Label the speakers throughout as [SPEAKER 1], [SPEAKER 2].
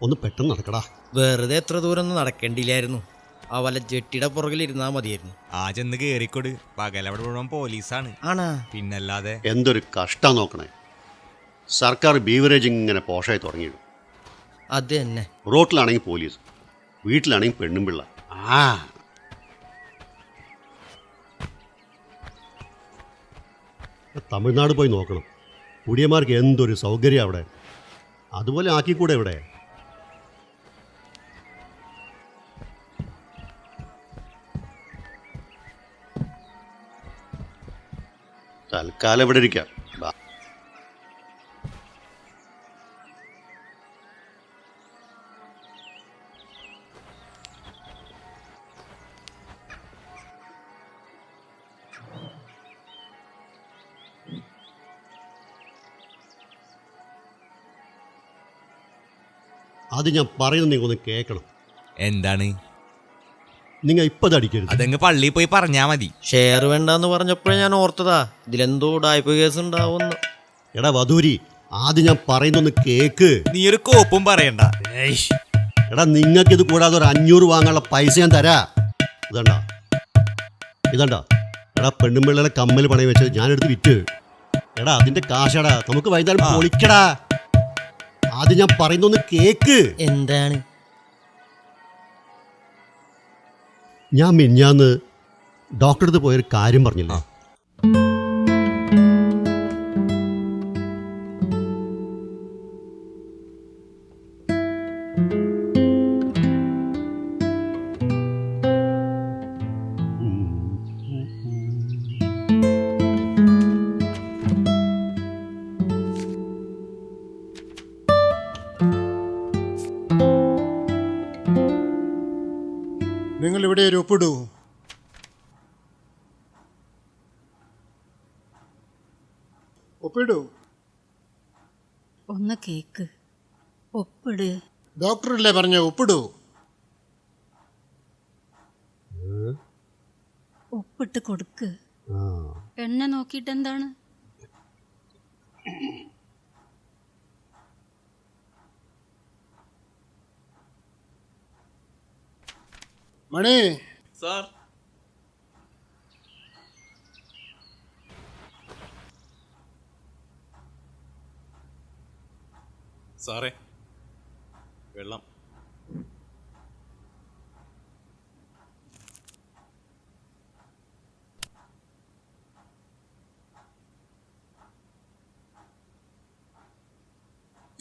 [SPEAKER 1] ഒന്ന് പെട്ടെന്ന് നടക്കടാ.
[SPEAKER 2] വെറുതെ എത്ര ദൂരം ഒന്നും നടക്കേണ്ടില്ലായിരുന്നു. ആ വല്ല ജെട്ടിയുടെ പുറകിലിരുന്നാ മതിയായിരുന്നു.
[SPEAKER 3] ആ ചെന്ന് കേറിക്കൊട്. പകലവിടെ മുഴുവൻ പോലീസാണ്.
[SPEAKER 2] ആണാ?
[SPEAKER 3] പിന്നല്ലാതെ.
[SPEAKER 1] എന്തൊരു കഷ്ടം നോക്കണേ. സർക്കാർ ബീവറേജ് ഇങ്ങനെ പോഷായി തുടങ്ങിയിടും.
[SPEAKER 2] അത് തന്നെ.
[SPEAKER 1] റോട്ടിലാണെങ്കിൽ പോലീസ്, വീട്ടിലാണെങ്കിൽ പെണ്ണും പിള്ള. തമിഴ്നാട് പോയി നോക്കണം. കുടിയന്മാർക്ക് എന്തൊരു സൗകര്യം അവിടെ. അതുപോലെ ആക്കിക്കൂടെ ഇവിടെ? തൽക്കാലം ഇവിടെ ഇരിക്കാം. അത് ഞാൻ പറയുന്നത് നിങ്ങൾ ഒന്ന് കേൾക്കണം.
[SPEAKER 3] എന്താണ്?
[SPEAKER 1] നിങ്ങൾ ഇപ്പം അടിക്കരുത്.
[SPEAKER 3] അതങ്ങ് പള്ളിയിൽ പോയി പറഞ്ഞാ മതി.
[SPEAKER 2] ഷെയർ വേണ്ടെന്ന് പറഞ്ഞപ്പോഴേ ഞാൻ ഓർത്തതാ ഇതിലെന്തോ ഡായ്പ കേസ് ഉണ്ടാവുന്നു.
[SPEAKER 1] എടാ വധൂരി, ആദ്യം ഞാൻ പറയുന്നൊന്ന് കേക്ക്.
[SPEAKER 3] നീ ഒരു കോപ്പും പറയണ്ട.
[SPEAKER 1] എടാ നിങ്ങൾക്ക് ഇത് കൂടാതെ ഒരു 500 വാങ്ങാനുള്ള പൈസ ഞാൻ തരാ. ഇതണ്ട. എടാ പെണ്ണുമ്പിള്ളയുടെ കമ്മൽ പണയം വെച്ചത് ഞാനെടുത്ത് വിറ്റ്. എടാ അതിന്റെ കാശടാ, നമുക്ക് വൈകുന്നേരം പൊളിക്കടാ. ആദ്യം ഞാൻ പറയുന്നൊന്ന് കേക്ക്.
[SPEAKER 2] എന്താണ്?
[SPEAKER 1] ഞാൻ മിഞ്ഞാന്ന് ഡോക്ടറെ അടുത്ത് പോയൊരു കാര്യം പറഞ്ഞില്ലേ?
[SPEAKER 4] നിങ്ങൾ ഇവിടെ ഒരു ഒപ്പിടൂ. ഒപ്പിടൂ.
[SPEAKER 5] ഒന്ന് കേക്ക്. ഒപ്പിട്.
[SPEAKER 4] ഡോക്ടറല്ലേ പറഞ്ഞ ഒപ്പിടൂ.
[SPEAKER 5] ഒപ്പിട്ട് കൊടുക്ക്. എന്നെ നോക്കിയിട്ട് എന്താണ്?
[SPEAKER 4] മണി
[SPEAKER 6] സാർ. സാറേ, വെള്ളം.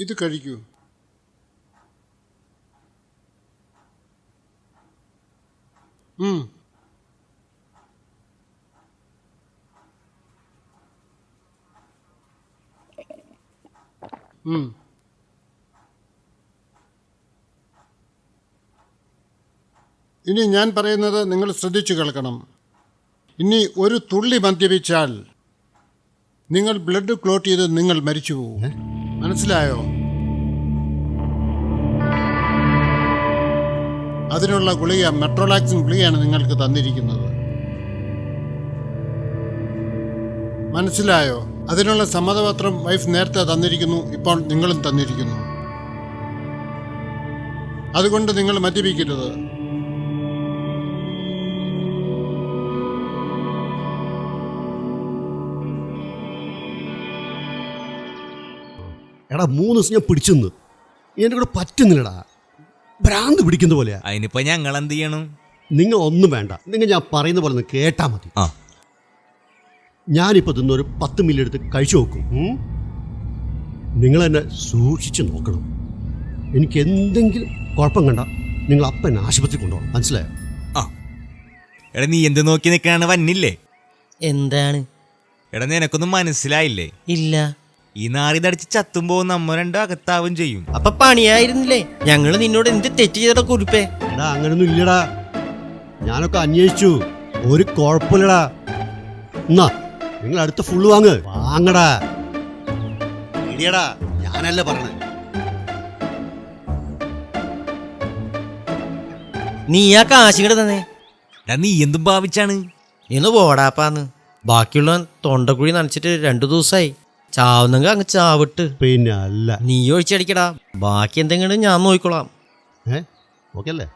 [SPEAKER 4] ഇത് കഴിക്കൂ. ഇനി ഞാൻ പറയുന്നത് നിങ്ങൾ ശ്രദ്ധിച്ചു കേൾക്കണം. ഇനി ഒരു തുള്ളി മദ്യപിച്ചാൽ നിങ്ങൾ ബ്ലഡ് ക്ലോട്ട് ചെയ്ത് നിങ്ങൾ മരിച്ചു പോകും. മനസ്സിലായോ? അതിനുള്ള ഗുളിക മെട്രോലാക്സിൻ ഗുളികയാണ് നിങ്ങൾക്ക് തന്നിരിക്കുന്നത്. മനസ്സിലായോ? അതിനുള്ള സമ്മതപത്രം വൈഫ് നേരത്തെ തന്നിരിക്കുന്നു. ഇപ്പോൾ നിങ്ങളും തന്നിരിക്കുന്നു. അതുകൊണ്ട് നിങ്ങൾ മദ്യപിക്കരുത്.
[SPEAKER 1] എടാ 3 ദിവസം ഞാൻ പിടിച്ചെന്ന് എന്നെ കൂടെ പറ്റുന്നില്ലടാ. ഭ്രാന്ത് പിടിക്കുന്ന പോലെയാ.
[SPEAKER 3] അതിനിപ്പോ ഞങ്ങൾ എന്ത് ചെയ്യണം?
[SPEAKER 1] നിങ്ങൾ ഒന്നും വേണ്ട. നിങ്ങൾ ഞാൻ പറയുന്ന പോലെ ഒന്ന് കേട്ടാ മതി. ഞാനിപ്പോൾ തിന്നൊരു 10 മില്ലി എടുത്ത് കഴിച്ചു നോക്കും. നിങ്ങൾ എന്നെ സൂക്ഷിച്ച് നോക്കണം. എനിക്ക് എന്തെങ്കിലും കുഴപ്പം കണ്ട നിങ്ങൾ അപ്പം എന്നെ ആശുപത്രി കൊണ്ടുപോകണം. മനസ്സിലായോ?
[SPEAKER 3] എടാ നീ എന്ത് നോക്കി നിൽക്കാണ്? വന്നില്ലേ?
[SPEAKER 2] എന്താണ്?
[SPEAKER 3] എടാ നിനക്കൊന്നും മനസ്സിലായില്ലേ?
[SPEAKER 2] ഇല്ല.
[SPEAKER 3] ഈ നാറിതടിച്ച് ചത്തുമ്പോ നമ്മ രണ്ടും അകത്താവും ചെയ്യും.
[SPEAKER 2] അപ്പൊ പണിയായിരുന്നില്ലേ? ഞങ്ങള് നിന്നോട് എന്ത് തെറ്റ് ചെയ്തടാ കുറിപ്പേ?
[SPEAKER 1] എടാ അങ്ങനൊന്നും ഇല്ലടാ. ഞാനൊക്കെ അന്വേഷിച്ചു. ഒരു കുഴപ്പമില്ലടാ. എന്നാ നിങ്ങൾ അടുത്ത ഫുള്ള് വാങ്ങടാ. ഇടിയടാ, ഞാനല്ല പറഞ്ഞത്.
[SPEAKER 2] നീ ആ കാശിങ്ങട് തന്നെ.
[SPEAKER 3] നീ എന്തും ഭാവിച്ചാണ്?
[SPEAKER 2] ഇന്ന് പോടാപ്പാന്ന്. ബാക്കിയുള്ള തൊണ്ടക്കുഴി നനച്ചിട്ട് 2 ദിവസമായി. ചാവുന്നെങ്കിൽ അങ്ങ് ചാവിട്ട്.
[SPEAKER 1] പിന്നെ അല്ല.
[SPEAKER 2] നീ ഒഴിച്ചടിക്കടാ, ബാക്കി എന്തെങ്കിലും ഞാൻ നോക്കിക്കോളാം.
[SPEAKER 1] ഓക്കെ അല്ലേ?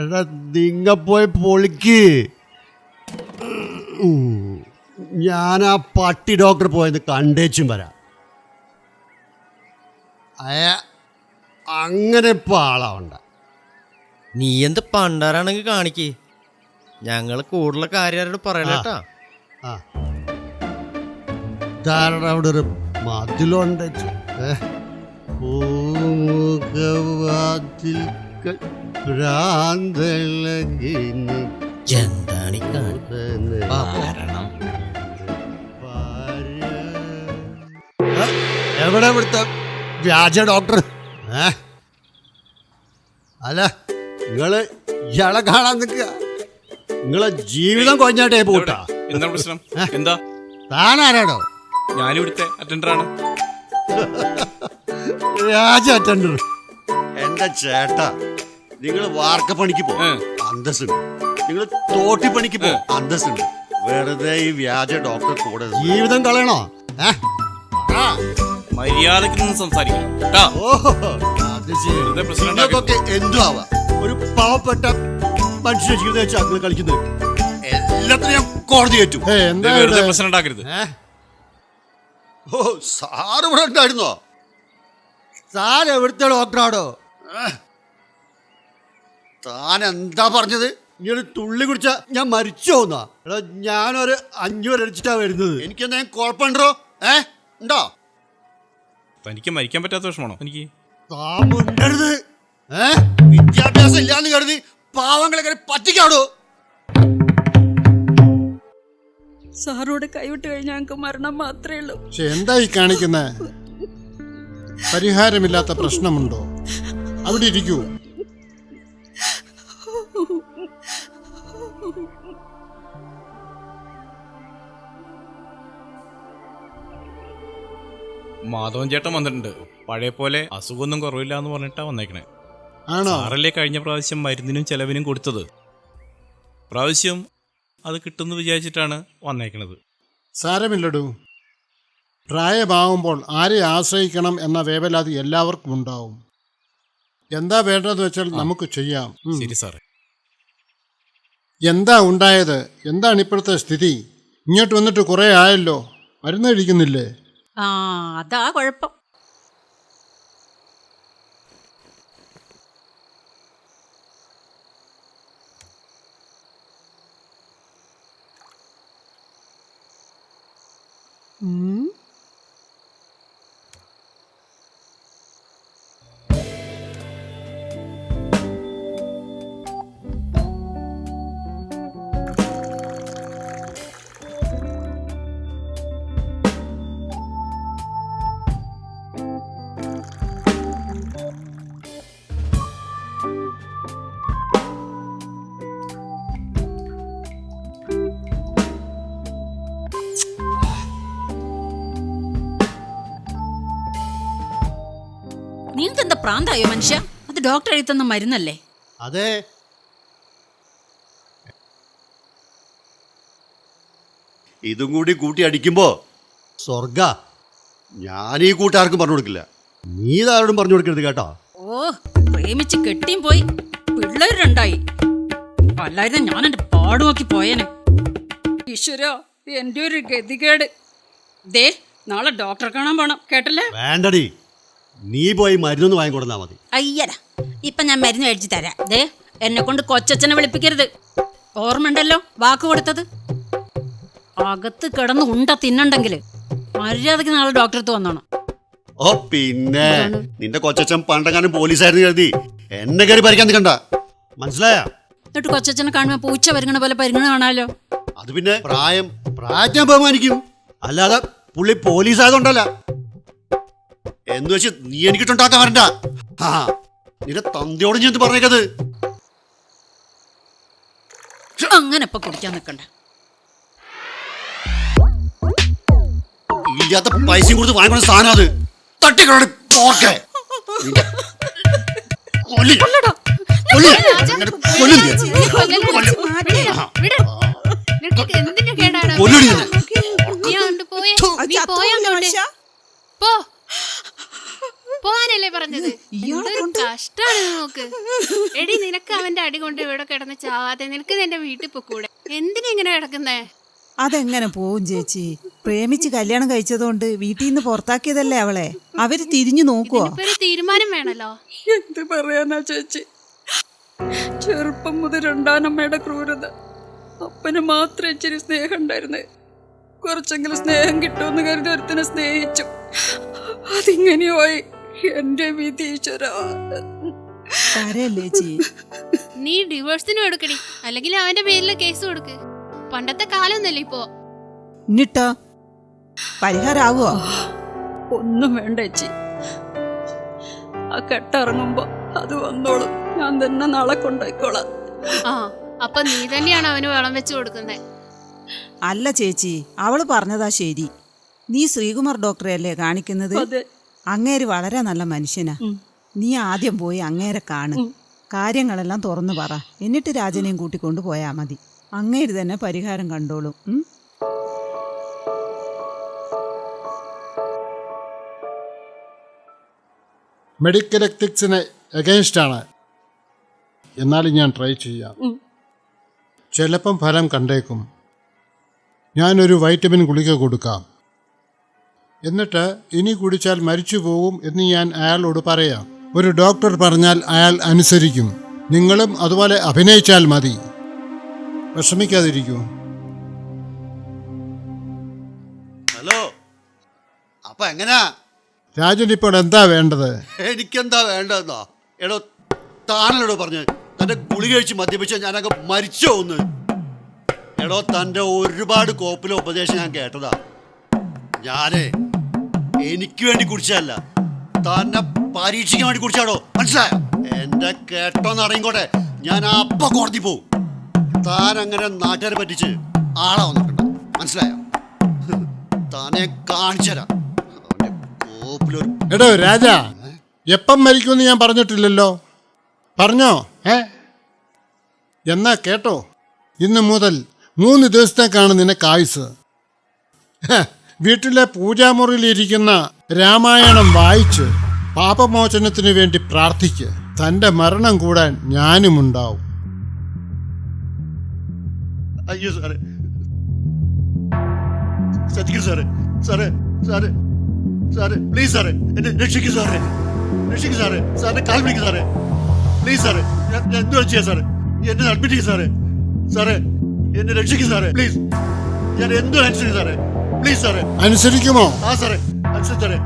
[SPEAKER 1] എടാ നിങ്ങ പോയി പൊളിക്ക്. ഞാൻ ആ പട്ടി ഡോക്ടർ പോയത് കണ്ടേച്ചും വരാം. അങ്ങനെ ഇപ്പം ആളാവണ്ട.
[SPEAKER 2] നീ എന്ത് പണ്ടാരാണെങ്കിൽ കാണിക്ക്, ഞങ്ങൾ കൂടുതൽ കാര്യമാരോട് പറയലേട്ടാ.
[SPEAKER 1] ആ ധാരണ അവിടെ ഒരു മതിലുണ്ട്. എവിടെ ഇവിടുത്തെ വ്യാജ ഡോക്ടർ? അല്ല നിങ്ങള് ഇയാളെ കാണാൻ നിൽക്കുക, നിങ്ങളെ ജീവിതം കൊഞ്ഞാട്ടേ പോട്ടാ.
[SPEAKER 6] എന്താ പ്രശ്നം? എന്താ?
[SPEAKER 1] താനാരാടോ?
[SPEAKER 6] ഞാനിവിടുത്തെ അറ്റൻഡറാണ്.
[SPEAKER 1] വ്യാജ അറ്റൻഡർ? എന്റെ ചേട്ടാ, നിങ്ങൾ വാർക്കപ്പണിക്ക് പോ, അന്തസ്സുണ്ട്. നിങ്ങൾ തോട്ടിപ്പണിക്ക് പോ, അന്തസ്സുണ്ട്. വെറുതെ ഈ വ്യാജ ഡോക്ടർ കൂടെ ജീവിതം കളയണോ?
[SPEAKER 6] മര്യാദക്ക് നിന്ന് സംസാരിക്കണം.
[SPEAKER 1] നിങ്ങൾക്കൊക്കെ എന്തും ആവാം. ഒരു പാവപ്പെട്ട മനുഷ്യ ജീവിതം വെച്ച് അങ്ങനെ കളിക്കുന്നത് എല്ലാത്തിനും ഞാൻ കോടതി കയറ്റും.
[SPEAKER 6] വെറുതെ പ്രശ്നം ഉണ്ടാക്കരുത്.
[SPEAKER 1] ഓ സാറ് ഇവിടെ ഉണ്ടായിരുന്നോ? സാർ എവിടുത്തെ ഡോക്ടറാടോ? താൻ എന്താ പറഞ്ഞത്? നീ ഒരു തുള്ളി കുടിച്ചാ ഞാൻ മരിച്ചു പോന്നാ? എടാ ഞാനൊരു 5 അടിച്ചിട്ടാ വരുന്നത്. എനിക്കെന്താ കുഴപ്പമുണ്ടോ? ഉണ്ടോ?
[SPEAKER 6] തനിക്ക് മരിക്കാൻ പറ്റാത്ത വിഷമാണോ? എനിക്ക്
[SPEAKER 1] താൻ മുണ്ടരുത്. വിദ്യാഭ്യാസം ഇല്ലാന്ന് കരുതി പാവങ്ങളെ പറ്റിക്കാടോ?
[SPEAKER 5] സാറോട് കൈവിട്ട് കഴിഞ്ഞാൽ ഞങ്ങൾക്ക് മരണം മാത്രമേ ഉള്ളൂ.
[SPEAKER 4] പക്ഷെ എന്തായി കാണിക്കുന്നത്? പരിഹാരമില്ലാത്ത പ്രശ്നമുണ്ടോ? അവിടെ ഇരിക്കൂ.
[SPEAKER 6] മാധവൻ ചേട്ടൻ വന്നിട്ടുണ്ട്. പഴയ പോലെ അസുഖമൊന്നും കുറവില്ല എന്ന് പറഞ്ഞിട്ടാ വന്നേക്കണേ.
[SPEAKER 4] ആണോ?
[SPEAKER 6] സാറല്ലേ കഴിഞ്ഞ പ്രാവശ്യം മരുന്നിനും ചെലവിനും കൊടുത്തത്. പ്രാവശ്യം അത് കിട്ടുമെന്ന് വിചാരിച്ചിട്ടാണ് വന്നേക്കണത്.
[SPEAKER 4] സാരമില്ലടൂ. പ്രായമാവുമ്പോൾ ആരെ ആശ്രയിക്കണം എന്ന വേവലാതി എല്ലാവർക്കും ഉണ്ടാവും. എന്താ വേണ്ടതെന്ന് വെച്ചാൽ നമുക്ക് ചെയ്യാം.
[SPEAKER 6] ശരി സാറേ.
[SPEAKER 4] എന്താ ഉണ്ടായത്? എന്താണ് ഇപ്പോഴത്തെ സ്ഥിതി? ഇങ്ങോട്ട് വന്നിട്ട് കുറേ ആയല്ലോ, മരുന്ന് കഴിക്കുന്നില്ലേ?
[SPEAKER 5] അതാ കുഴപ്പം. നിങ്ങൾക്ക് എന്താ പ്രാന്തായോ മനുഷ്യ? അത് ഡോക്ടർ എഴുതി തന്ന മരുന്നല്ലേ?
[SPEAKER 1] അതെ, ഇതും കൂടി കൂട്ടി അടിക്കുമ്പോ സ്വർഗ. ഞാൻ ഈ കൂട്ടുകാർക്കും പറഞ്ഞു കൊടുക്കില്ല, നീ ഇതാരോടും പറഞ്ഞു കൊടുക്കരുത് കേട്ടോ.
[SPEAKER 5] ഓ, പ്രേമിച്ച് കെട്ടിയും പോയി, പിള്ളേർ രണ്ടായി. അല്ലായിരുന്നു ഞാൻ എന്റെ പാട് നോക്കി പോയേനെ. ഈശ്വരോ, എന്റെ ഒരു ഗതികേട്. ദേ, നാളെ ഡോക്ടറെ കാണാൻ പോണം, കേട്ടല്ലേ?
[SPEAKER 1] വേണ്ടടി, നീ പോയി മരുന്നൊന്ന് വാങ്ങിക്കൊടുന്നാ മതി.
[SPEAKER 5] അയ്യടാ, ഇപ്പൊ ഞാൻ മരുന്ന് മേടിച്ചു തരാം. ദേ, എന്നെ കൊണ്ട് കൊച്ചച്ഛനെ വിളിപ്പിക്കരുത്. ഓർമ്മണ്ടല്ലോ വാക്ക് കൊടുത്തത്. അകത്ത് കിടന്ന് ഉണ്ട തിന്നണ്ടെങ്കില് മര്യാദക്ക് നാളെ ഡോക്ടറെ അടുത്ത് വന്നോണം.
[SPEAKER 1] ഓ പിന്നെ, നിന്റെ കൊച്ചച്ഛൻ പണ്ടെങ്ങാനും പോലീസായിരുന്നു കരുതി എന്നെ കയറി പരിക്കാൻ നിൽക്കണ്ട, മനസ്സിലായ?
[SPEAKER 5] എന്നിട്ട് കൊച്ചച്ഛനെ കാണുമ്പോ പൂച്ച പരിങ്ങണ പോലെ പരിങ്ങണ കാണാലോ.
[SPEAKER 1] അത് പിന്നെ പ്രായം ബഹുമാനിക്കും, അല്ലാതെ പുള്ളി പോലീസായതുകൊണ്ടല്ല. എന്ന് വെച്ച് നീ എനിക്കിട്ടുണ്ടാക്കാൻ വരണ്ട. ആ, നിന്റെ തന്തയോട് ഞാൻ പറഞ്ഞേക്കത്.
[SPEAKER 5] അങ്ങനെ ഇപ്പൊ കുടിക്കാൻ നിക്കണ്ട.
[SPEAKER 1] ഇല്ലാത്ത പൈസയും കൊടുത്ത് വാങ്ങിക്കുന്ന സാധനം അത്. തട്ടിക്കളി പോക്കെ.
[SPEAKER 7] പോവാനല്ലേ പറഞ്ഞത്? കഷ്ടാണ് നോക്ക്. എടി, നിനക്ക് അവന്റെ അടി കൊണ്ട് ഇവിടെ കിടന്ന് ചാവാതെ നിനക്ക് നിന്റെ വീട്ടിൽ പൊക്കൂടെ? എന്തിനാ ഇങ്ങനെ കിടക്കുന്നേ?
[SPEAKER 8] അതെങ്ങനെ പോവും ചേച്ചി? പ്രേമിച്ച് കല്യാണം കഴിച്ചതുകൊണ്ട് വീട്ടിൽ നിന്ന് പുറത്താക്കിയതല്ലേ അവളെ. അവര് തിരിഞ്ഞു നോക്കുവോ?
[SPEAKER 7] ഒരു തീരുമാനം വേണല്ലോ.
[SPEAKER 5] എന്ത് പറയാനാ ചേച്ചി, ചെറുപ്പം മുതൽ രണ്ടാനമ്മയുടെ ക്രൂരത. അപ്പന് മാത്രം ഇച്ചിരി സ്നേഹം ഉണ്ടായിരുന്നേ. കുറച്ചെങ്കിലും സ്നേഹം കിട്ടുമെന്ന് കരുതി ഒരുത്തിനെ സ്നേഹിച്ചു. അതിങ്ങനെയായി. എന്റെ വിധി ഈശ്വരാ.
[SPEAKER 8] കരയല്ലേ ചേച്ചി?
[SPEAKER 7] നീ ഡിവോഴ്സിനും എടുക്കടി, അല്ലെങ്കിൽ അവന്റെ പേരിൽ കേസ് കൊടുക്ക്. പണ്ടത്തെ കാലൊന്നല്ലേ ഇപ്പോ.
[SPEAKER 8] എന്നിട്ടോ പരിഹാരാവോ?
[SPEAKER 5] ഒന്നും വേണ്ട ചേച്ചി, ആ കെട്ടിറങ്ങുമ്പോ അത് വന്നോളും. ഞാൻ തന്നെ നാളെ കൊണ്ടുപോയിക്കോളാം.
[SPEAKER 7] ആ, അപ്പൊ നീ തന്നെയാണ് അവന് വളം വെച്ച് കൊടുക്കുന്നേ.
[SPEAKER 8] അല്ല ചേച്ചി, അവള് പറഞ്ഞതാ ശരി. നീ ശ്രീകുമാർ ഡോക്ടറെ അല്ലേ കാണിക്കുന്നത്? അങ്ങേര് വളരെ നല്ല മനുഷ്യനാ. നീ ആദ്യം പോയി അങ്ങേരെ കാണ്. കാര്യങ്ങളെല്ലാം തുറന്നു പറ. എന്നിട്ട് രാജനെയും കൂട്ടിക്കൊണ്ടു പോയാ മതി. അങ്ങേര് തന്നെ പരിഹാരം കണ്ടോളും.
[SPEAKER 4] മെഡിക്കൽ എത്തിക്സിന് എഗെയിൻസ്റ്റ് ആണ്, എന്നാലും ഞാൻ ട്രൈ ചെയ്യാം. ചിലപ്പം ഫലം കണ്ടേക്കും. ഞാനൊരു വൈറ്റമിൻ ഗുളിക കൊടുക്കാം. എന്നിട്ട് ഇനി കുടിച്ചാൽ മരിച്ചു പോകും എന്ന് ഞാൻ അയാളോട് പറയാം. ഒരു ഡോക്ടർ പറഞ്ഞാൽ അയാൾ അനുസരിക്കും. നിങ്ങളും അതുപോലെ അഭിനയിച്ചാൽ മതി. വിഷമിക്കാതിരിക്കൂ.
[SPEAKER 1] ഹലോ, അപ്പൊ എങ്ങനാ?
[SPEAKER 4] രാജൻ ഇപ്പോൾ എന്താ വേണ്ടത്?
[SPEAKER 1] എനിക്കെന്താ വേണ്ടതെന്നോ? എടോ, താനല്ലോ പറഞ്ഞു തന്റെ ഗുളിക കഴിച്ച് മദ്യപിച്ച ഞാനൊക്കെ മരിച്ചോ ഒന്ന്. എടോ, തന്റെ ഒരുപാട് കോപ്പിലെ ഉപദേശം ഞാൻ കേട്ടതാ. ഞാനേ എനിക്ക് വേണ്ടി കുടിച്ചതല്ല, തന്നെ പരീക്ഷിക്കാൻ വേണ്ടി കുടിച്ചാടോ, മനസ്സിലായോ? എന്റെ കേട്ടോന്ന് അറിയിക്കോട്ടെ, ഞാൻ അപ്പ കോടതി പോവും. താൻ അങ്ങനെ നാട്ടുകാരെ പറ്റിച്ച് ആളാ വന്നിട്ടുണ്ട്, മനസ്സിലായോ? താനെ കാണിച്ചരാ.
[SPEAKER 4] എടോ രാജ, എപ്പം മരിക്കുമെന്ന് ഞാൻ പറഞ്ഞിട്ടില്ലല്ലോ. പറഞ്ഞോ? എന്നാ കേട്ടോ, ഇന്ന് മുതൽ 3 ദിവസത്തേക്കാണ് നിനക്ക് ആയുസ്. വീട്ടിലെ പൂജാമുറിയിലിരിക്കുന്ന രാമായണം വായിച്ച് പാപമോചനത്തിന് വേണ്ടി പ്രാർത്ഥിക്ക്. തൻ്റെ മരണം കൂടാൻ ഞാനുമുണ്ടാവും.
[SPEAKER 1] അയ്യോ സാറേ, സത്യക്കും സാറേ, സാറേ സാറേ സാറേ പ്ലീസ് സാറേ, എന്നെ രക്ഷിക്കൂ സാറേ, രക്ഷിക്കൂ സാറേ, സാറിനെ കാൽ പിടിക്കൂ സാറേ, പ്ലീസ് സാറേ, ഞാൻ എന്തുവാ ചെയ്യാം സാറേ? എന്നെ അഡ്മിറ്റ് ചെയ്യും സാറേ, സാറേ എന്നെ രക്ഷിക്കൂ സാറേ, പ്ലീസ്. ഞാൻ എന്തും അനുസരിക്കും സാറേ, പ്ലീസ് സാറേ.
[SPEAKER 4] അനുസരിക്കുമോ?
[SPEAKER 1] ആ സാറേ, അനുസരിച്ച് സാറേ,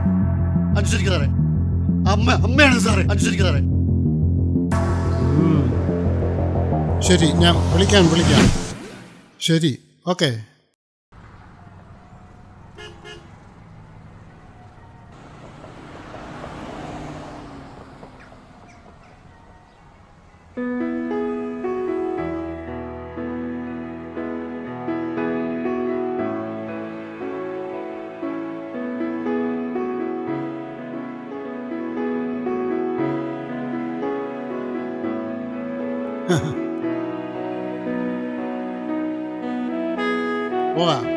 [SPEAKER 1] അനുസരിക്കും സാറേ. അമ്മയാണ് സാറേ, അനുസരിക്കും സാറേ.
[SPEAKER 4] ശരി, ഞാൻ വിളിക്കാം. ശരി, ഓക്കെ. പോകാം.